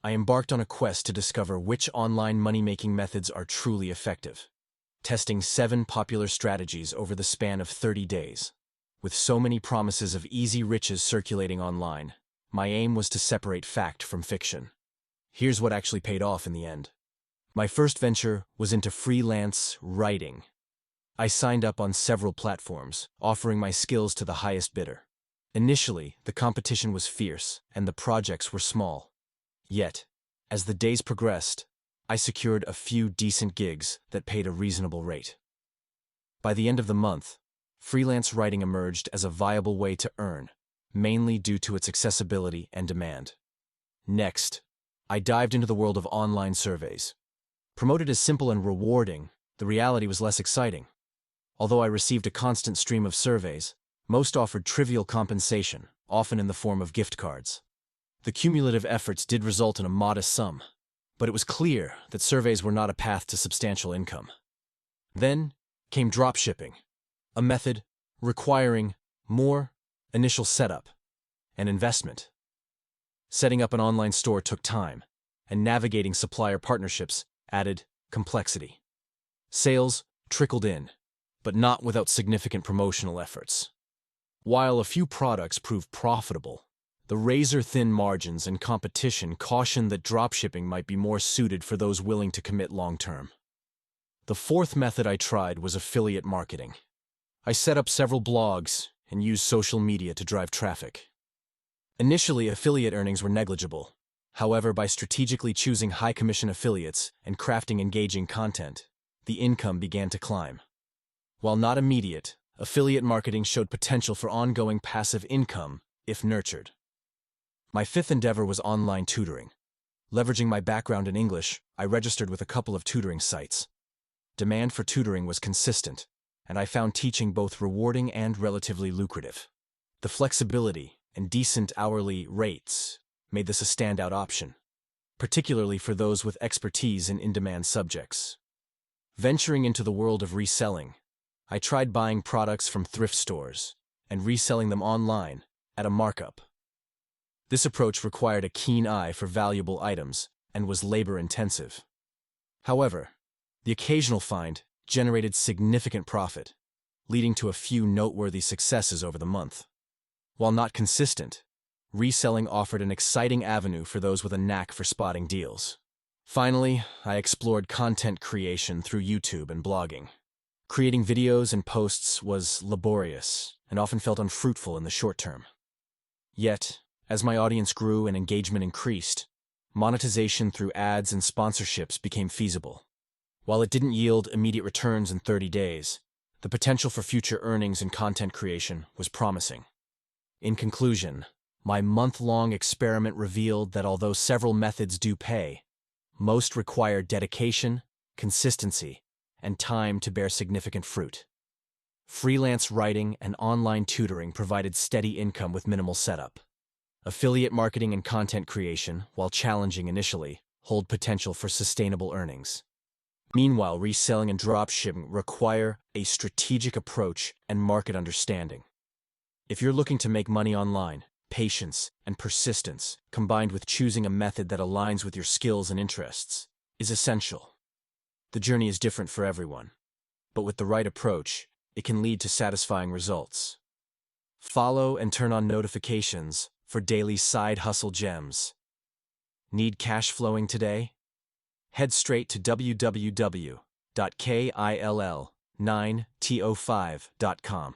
I embarked on a quest to discover which online money-making methods are truly effective, testing 7 popular strategies over the span of 30 days. With so many promises of easy riches circulating online, my aim was to separate fact from fiction. Here's what actually paid off in the end. My first venture was into freelance writing. I signed up on several platforms, offering my skills to the highest bidder. Initially, the competition was fierce, and the projects were small. Yet, as the days progressed, I secured a few decent gigs that paid a reasonable rate. By the end of the month, freelance writing emerged as a viable way to earn, mainly due to its accessibility and demand. Next, I dived into the world of online surveys. Promoted as simple and rewarding, the reality was less exciting. Although I received a constant stream of surveys, most offered trivial compensation, often in the form of gift cards. The cumulative efforts did result in a modest sum, but it was clear that surveys were not a path to substantial income. Then came dropshipping, a method requiring more initial setup and investment. Setting up an online store took time, and navigating supplier partnerships added complexity. Sales trickled in, but not without significant promotional efforts. While a few products proved profitable, the razor-thin margins and competition cautioned that dropshipping might be more suited for those willing to commit long-term. The fourth method I tried was affiliate marketing. I set up several blogs and used social media to drive traffic. Initially, affiliate earnings were negligible. However, by strategically choosing high-commission affiliates and crafting engaging content, the income began to climb. While not immediate, affiliate marketing showed potential for ongoing passive income if nurtured. My fifth endeavor was online tutoring. Leveraging my background in English, I registered with a couple of tutoring sites. Demand for tutoring was consistent, and I found teaching both rewarding and relatively lucrative. The flexibility and decent hourly rates made this a standout option, particularly for those with expertise in in-demand subjects. Venturing into the world of reselling, I tried buying products from thrift stores and reselling them online at a markup. This approach required a keen eye for valuable items and was labor-intensive. However, the occasional find generated significant profit, leading to a few noteworthy successes over the month. While not consistent, reselling offered an exciting avenue for those with a knack for spotting deals. Finally, I explored content creation through YouTube and blogging. Creating videos and posts was laborious and often felt unfruitful in the short term. Yet, as my audience grew and engagement increased, monetization through ads and sponsorships became feasible. While it didn't yield immediate returns in 30 days, the potential for future earnings in content creation was promising. In conclusion, my month-long experiment revealed that although several methods do pay, most require dedication, consistency, and time to bear significant fruit. Freelance writing and online tutoring provided steady income with minimal setup. Affiliate marketing and content creation, while challenging initially, hold potential for sustainable earnings. Meanwhile, reselling and dropshipping require a strategic approach and market understanding. If you're looking to make money online, patience and persistence, combined with choosing a method that aligns with your skills and interests, is essential. The journey is different for everyone, but with the right approach, it can lead to satisfying results. Follow and turn on notifications for daily side hustle gems. Need cash flowing today? Head straight to www.kill9to5.com.